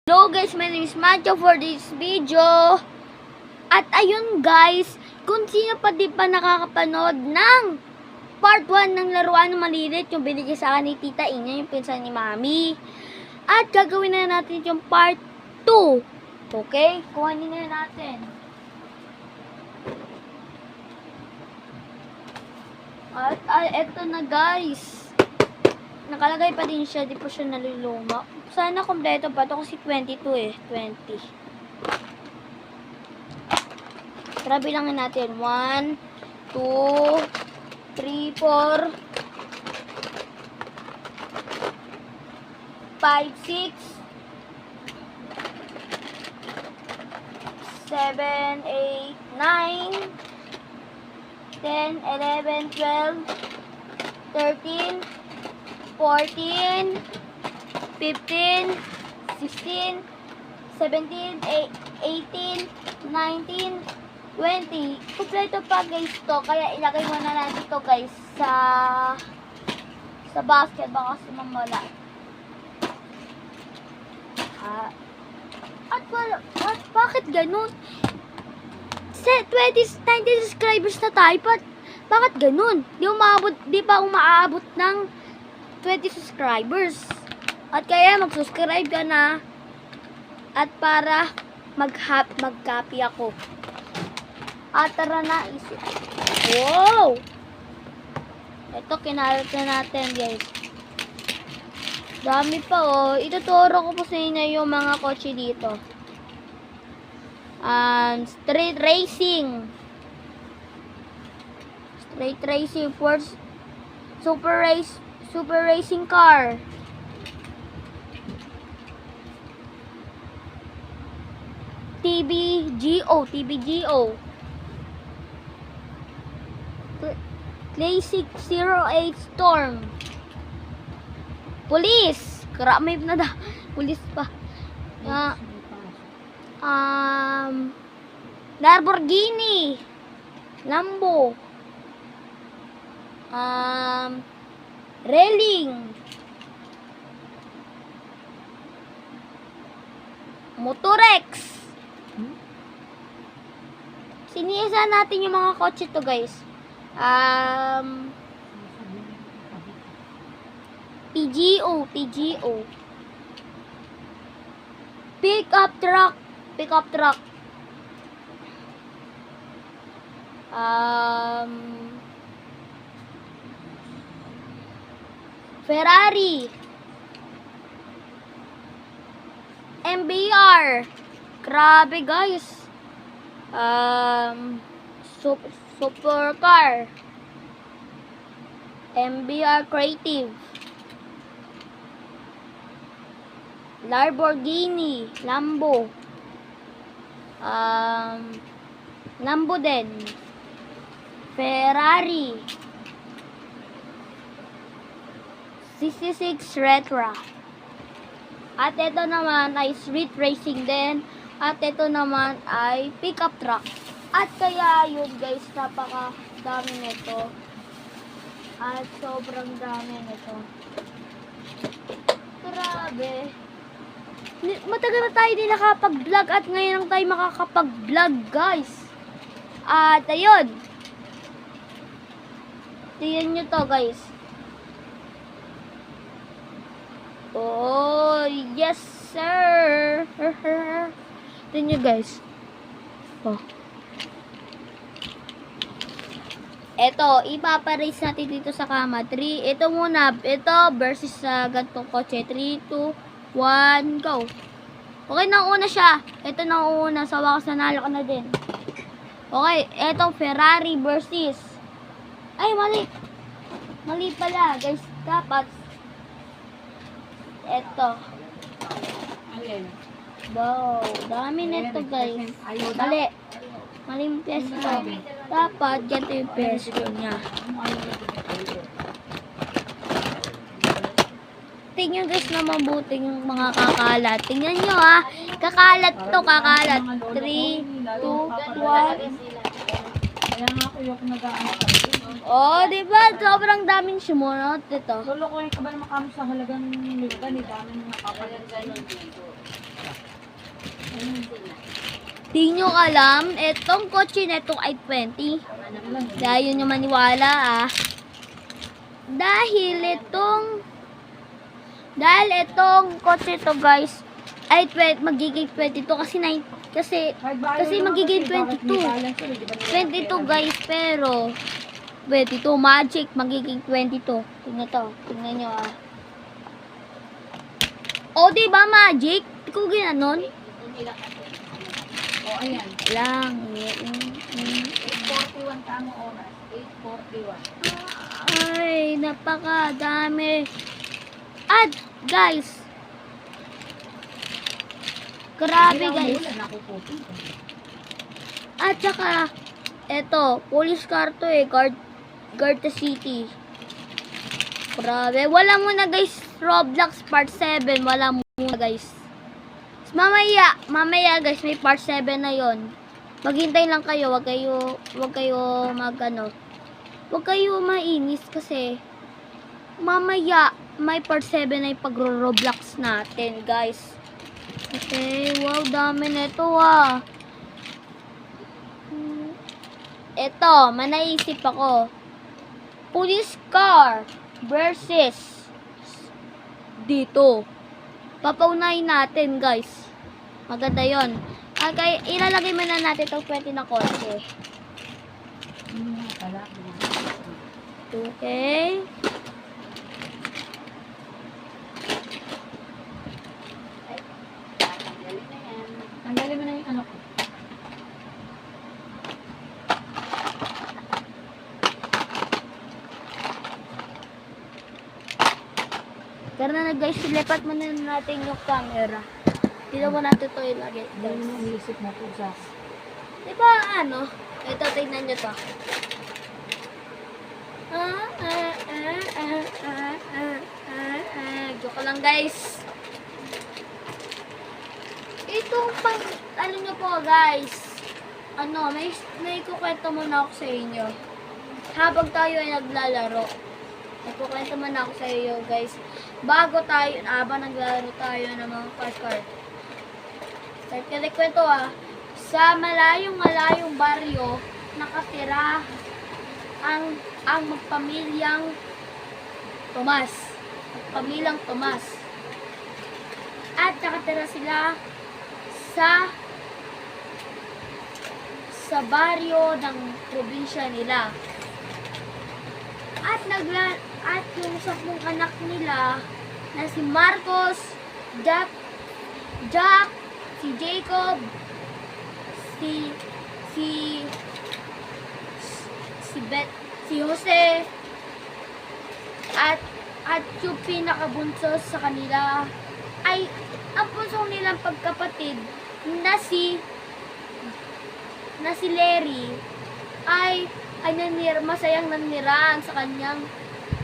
Hello guys, my name is Macho for this video. At ayun guys, kung sino pa di pa nakakapanood ng part 1 ng laruan ng malilit, yung binigay sa akin ni Tita Ina, yung pinsan ni Mami. At gagawin na natin yung part 2. Okay? Kuhanin na natin. At eto na guys. Nakalagay pa din siya, di po siya naluluma. Sana kompleto pa ito kasi 22 eh. 20. Tara, bilangin natin. 1, 2, 3, 4, 5, 6, 7, 8, 9, 10, 11, 12, 13, 14, 15, 16, 17, 18, 19, 20. Kompleto pa guys to. Kaya ilagay mo na natin to guys sa basket. Baka kasi mamala. At bakit ganun? 90 subscribers na tayo. Bakit ganun? Di pa umaabot ng 20 subscribers. At kaya mag-subscribe ka na. At para mag-copy ako. At tara na. Wow! Ito, kinalat na natin guys. Dami pa oh. Ituturo ko po sa inyo yung mga kotse dito. Street racing. Street racing. First, super racing car. TBGO. Classic 08 Storm. Police. Karami na da. Police pa. Lamborghini. Lambo. Railing. Motorex. Sinisa natin yung mga kotse to guys. PGO. Pickup truck. Ferrari. MBR. Grabe guys. Supercar. MBR Creative. Lamborghini. Lambo. Lambo din. Ferrari. 66 Retro. At ito naman ay street racing din. At ito naman ay pickup truck. At kaya yun guys, napaka dami nito. At sobrang dami nito. Grabe. Matagal na tayo din nakapag-vlog at ngayon lang tayo makakapag-vlog guys. At ayun. Tingnan nyo to guys. Oh, yes sir. Tingnan nyo guys. Oh. Eto, ipaparace natin dito sa kama. 3, ito muna. Ito versus sa gantong kotse. 3, 2, 1, go. Okay, nauna siya. Ito nauna. Sa wakas nanalo ka na din. Okay, ito Ferrari versus. Ay, mali. Mali pala, guys. Dapat. Ito. Wow, dami nito guys. Mali. Maling pesto. Dapat ganito yung pesto niya. Tingnan guys na mabuting yung mga kakalat. Tingnan nyo ha. Kakalat to, kakalat. 3, 2, 1. Kaya nga ako yung nag-aanap. Oh, diba? Sobrang daming sumunod dito. Lolo ko yung kabal makamo sa halagang lugan. Dami ng nakapalit. Di nyo alam, etong kotse na itong i20. Dahil yun yung maniwala Dahil itong kotse to guys, ay magiging 22 kasi magiging 22 guys, pero 22 magic, magiging 22. Tingnan nyo O, diba magic? Ikaw ginanon? O, ayan. Lang. 8:41 tamang oras. 8:41. Ay, napakadami. At, guys. Grabe, guys. At saka, eto, police car to guard the city. Grabe. Wala muna, guys. Roblox part 7. Wala muna, guys. Mamaya, guys, may part 7 na yon. Maghintay lang kayo. Wag kayo Huwag kayo mainis kasi mamaya may part 7 na yung pagro-Roblox natin, guys. Okay, wow, dami nito Ito, manaisip ako. Police car versus dito. Papaunahin natin, guys. Maganda yon. Okay, ilalagay muna natin itong 20 na kotse. Okay. Tanggalin mo na yung ano ko. Tara na guys, silipat muna natin yung camera. Dito mo natin ito ilagay. Dahil mo iisip na po siya. Diba ito, tingnan nyo to. Joke lang guys. Itong ano nyo po guys. May kukwento muna ako sa inyo. Habang tayo ay naglalaro. Nagkukwento muna ako sa iyo guys. Habang naglalaro tayo ng mga kart. Start ka na kwento Sa malayong baryo, nakatira ang magpamilyang Tomas. Magpamilyang Tomas. At nakatira sila sa baryo ng probinsya nila. At yung 10 anak nila na si Marcos, Jack, si Jacob, si Jose, at yung pinakabunso sa kanila ay ang bunso nilang pagkapatid na si Larry ay masayang naniraan sa kanyang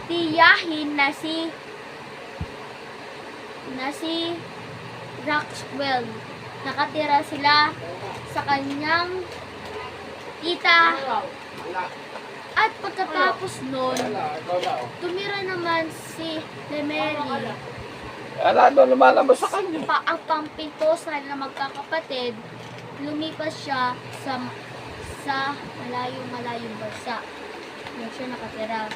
tiyahin na si Rockwell. Nakatira sila sa kanyang tita. At pagkatapos nun, tumira naman si Lemery. Lumalabas sa kanya. Ang pampito sa kanilang magkakapatid, lumipas siya sa malayong bansa. Doon siya nakatira.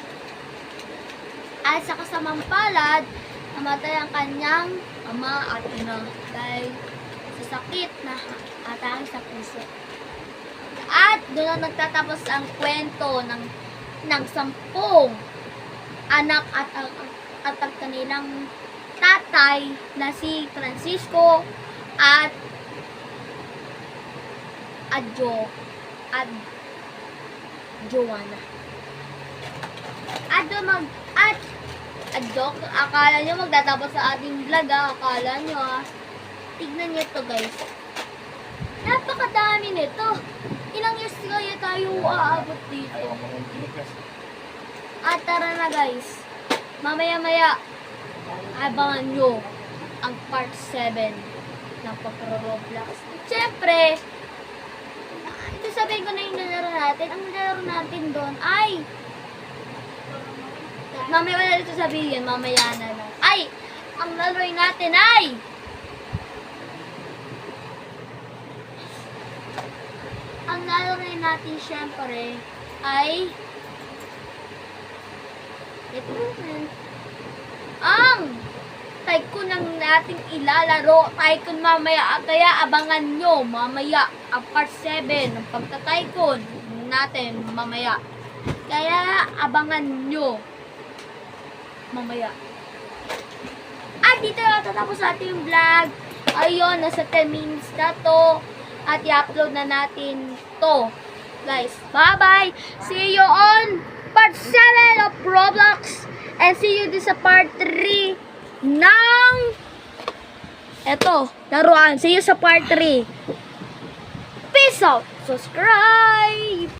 At sa kasamang palad, namatay ang kanyang ama at ina dahil sa sakit na atake sa puso. At doon nagtatapos ang kwento ng 10 anak at ang kanilang tatay na si Francisco at Joanna. Akala nyo magtatapos sa ating vlog akala nyo tignan nyo to guys. Napakadami nito. Ilang years kaya tayo aabot dito. At tara na guys. Mamaya abangan nyo ang part 7 ng pagro-Roblox. Siyempre, ito sabihin ko na yung nalaro natin. Ang nalaro natin doon ay mamaya wala dito sabihin, mamaya na lang. Ay! Ang nalaroin natin ay natin syempre ay ito naman. Ang Tycoon ang nating ilalaro. Tycoon mamaya. Kaya abangan nyo mamaya ang part 7 ng pagta-Tycoon natin mamaya. Kaya abangan nyo mamaya. At dito na tatapos natin yung vlog. Ayun, nasa 10 minutes na to. At i-upload na natin to. Guys, bye-bye! See you on part 7 of Roblox. And see you din sa part 3 ng eto, laruan. See you sa part 3. Peace out! Subscribe!